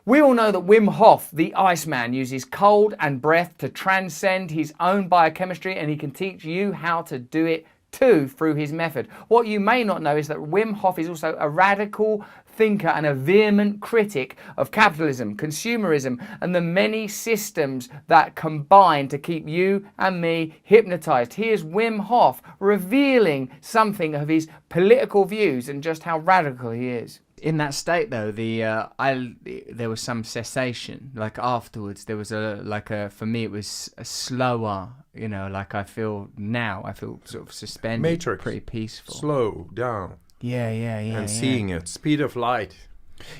We all know that Wim Hof, the Iceman, uses cold and breath to transcend his own biochemistry, and he can teach you how to do it too through his method. What you may not know is that Wim Hof is also a radical thinker and a vehement critic of capitalism, consumerism, and the many systems that combine to keep you and me hypnotized. Here's Wim Hof revealing something of his political views and just how radical he is. In that state, though, there was some cessation. Like afterwards, there was for me, it was a slower. Like I feel sort of suspended, Matrix. Pretty peaceful. Slow down. Yeah. And seeing it, speed of light.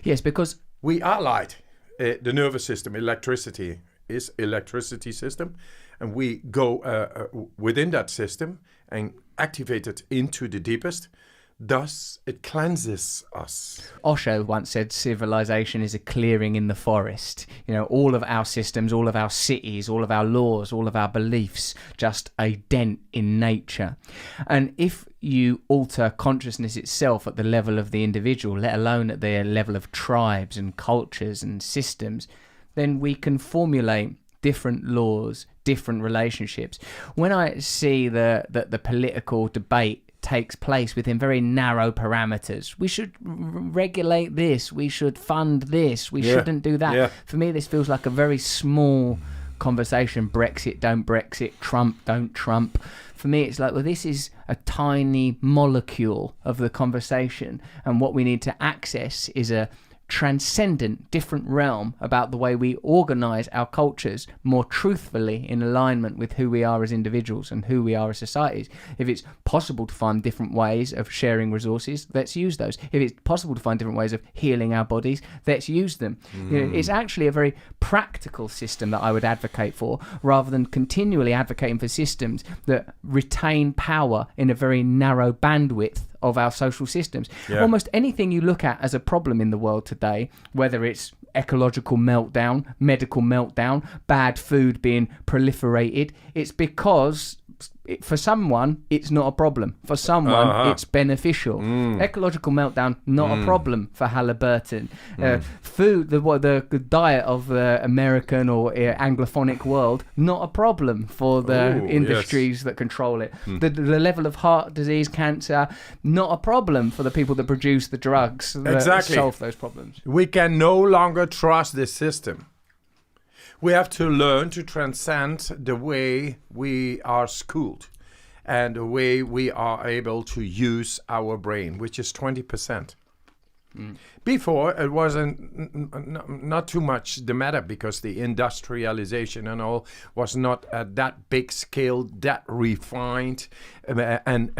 Yes, because we are light. The nervous system, electricity is electricity system, and we go within that system and activate it into the deepest. Thus, it cleanses us. Osho once said civilization is a clearing in the forest. All of our systems, all of our cities, all of our laws, all of our beliefs, just a dent in nature. And if you alter consciousness itself at the level of the individual, let alone at the level of tribes and cultures and systems, then we can formulate different laws, different relationships. When I see the political debate takes place within very narrow parameters. We should regulate this. We should fund this. We shouldn't do that. Yeah. For me, this feels like a very small conversation. Brexit, don't Brexit. Trump, don't Trump. For me, it's like, well, this is a tiny molecule of the conversation. And what we need to access is a transcendent, different realm about the way we organize our cultures more truthfully in alignment with who we are as individuals and who we are as societies. If it's possible to find different ways of sharing resources, let's use those. If it's possible to find different ways of healing our bodies, let's use them. It's actually a very practical system that I would advocate for, rather than continually advocating for systems that retain power in a very narrow bandwidth of our social systems. Yeah. Almost anything you look at as a problem in the world today, whether it's ecological meltdown, medical meltdown, bad food being proliferated, it's because for someone it's not a problem. For someone it's beneficial. Ecological meltdown, not a problem for Halliburton. Food, the diet of the American or Anglophonic world, not a problem for the industries that control it. The level of heart disease, cancer, not a problem for the people that produce the drugs that solve those problems. We can no longer trust this system. We have to learn to transcend the way we are schooled and the way we are able to use our brain, which is 20%. Before, it wasn't not too much the matter because the industrialization and all was not at that big scale, that refined and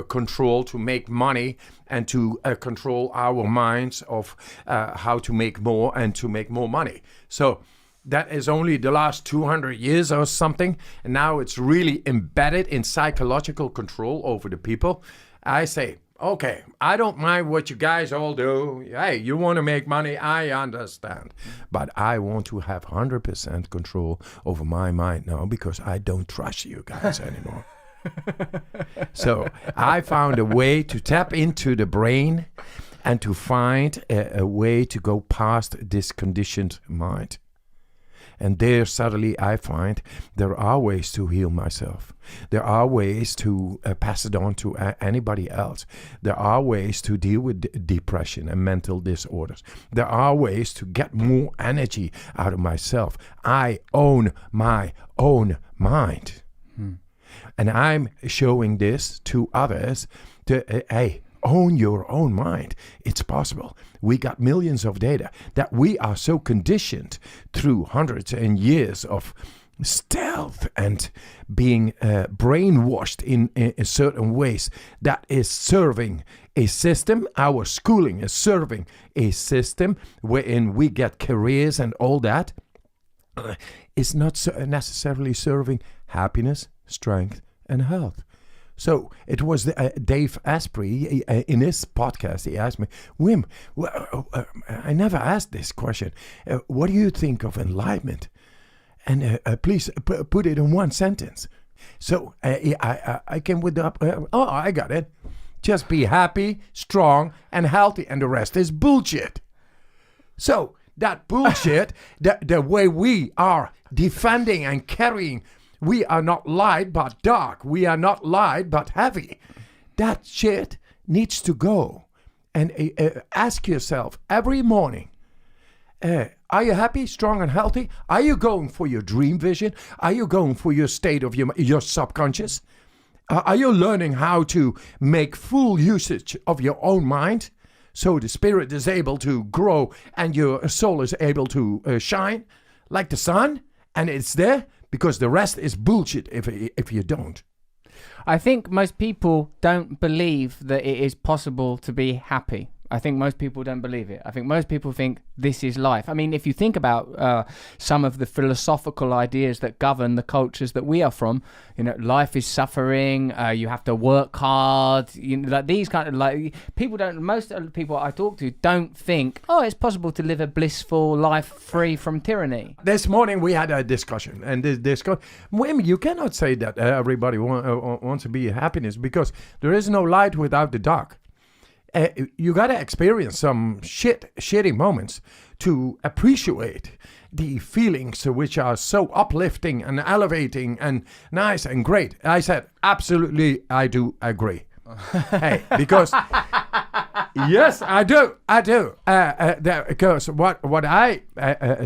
control to make money and to control our minds of how to make more and to make more money. So that is only the last 200 years or something. And now it's really embedded in psychological control over the people. I say, okay, I don't mind what you guys all do. Hey, you want to make money, I understand. But I want to have 100% control over my mind now because I don't trust you guys anymore. So I found a way to tap into the brain and to find a way to go past this conditioned mind. And there suddenly I find there are ways to heal myself. There are ways to pass it on to anybody else. There are ways to deal with depression and mental disorders. There are ways to get more energy out of myself. I own my own mind. And I'm showing this to others to, hey, own your own mind. It's possible. We got millions of data that we are so conditioned through hundreds and years of stealth and being brainwashed in certain ways that is serving a system. Our schooling is serving a system wherein we get careers and all that. It's not necessarily serving happiness, strength, and health. So it was Dave Asprey in his podcast. He asked me, Wim, I never asked this question. What do you think of enlightenment? And please put it in one sentence. So I came with the, I got it. Just be happy, strong, and healthy, and the rest is bullshit. So that bullshit, the way we are defending and carrying, we are not light but dark, we are not light but heavy. That shit needs to go. And ask yourself every morning, are you happy, strong, and healthy? Are you going for your dream vision? Are you going for your state of your subconscious? Are you learning how to make full usage of your own mind so the spirit is able to grow and your soul is able to shine like the sun? And it's there because the rest is bullshit if you don't. I think most people don't believe that it is possible to be happy. I think most people don't believe it. I think most people think this is life. I mean, if you think about some of the philosophical ideas that govern the cultures that we are from, you know, life is suffering. You have to work hard. You know, like these kind of people don't. Most of the people I talk to don't think, oh, it's possible to live a blissful life free from tyranny. This morning we had a discussion, and Wim, you cannot say that everybody wants to be happiness because there is no light without the dark. You got to experience some shitty moments to appreciate the feelings which are so uplifting and elevating and nice and great. I said, absolutely, I do agree. Hey, because yes, I do. Because what I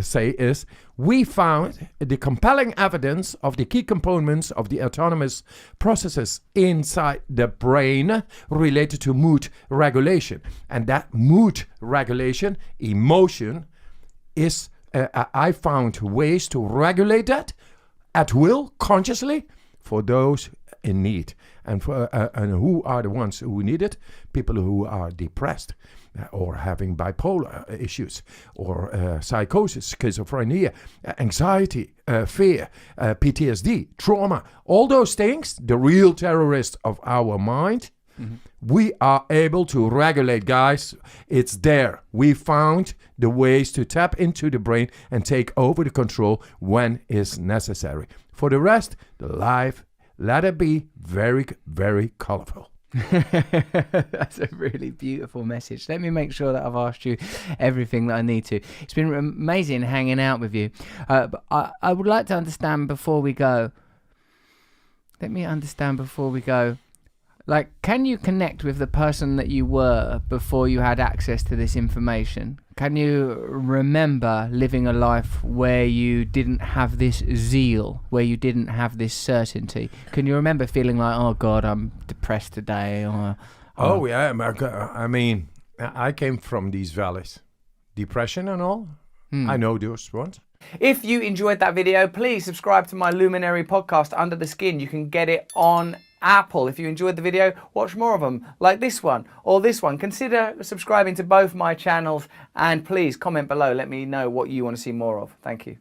say is, we found the compelling evidence of the key components of the autonomous processes inside the brain related to mood regulation, and that mood regulation, emotion, is I found ways to regulate that at will, consciously, for those in need. And who are the ones who need it? People who are depressed or having bipolar issues or psychosis, schizophrenia, anxiety, fear, PTSD, trauma, all those things, the real terrorists of our mind, we are able to regulate, guys. It's there. We found the ways to tap into the brain and take over the control when is necessary. For the rest, the life, let it be very, very colorful. That's a really beautiful message. Let me make sure that I've asked you everything that I need to. It's been amazing hanging out with you. But I would like to understand before we go. Like, can you connect with the person that you were before you had access to this information? Can you remember living a life where you didn't have this zeal, where you didn't have this certainty? Can you remember feeling like, oh God, I'm depressed today? Oh yeah, I mean, I came from these valleys. Depression and all. I know those ones. If you enjoyed that video, please subscribe to my Luminary podcast, Under the Skin. You can get it on Apple. If you enjoyed the video, watch more of them, like this one or this one. Consider subscribing to both my channels, and please comment below. Let me know what you want to see more of. Thank you.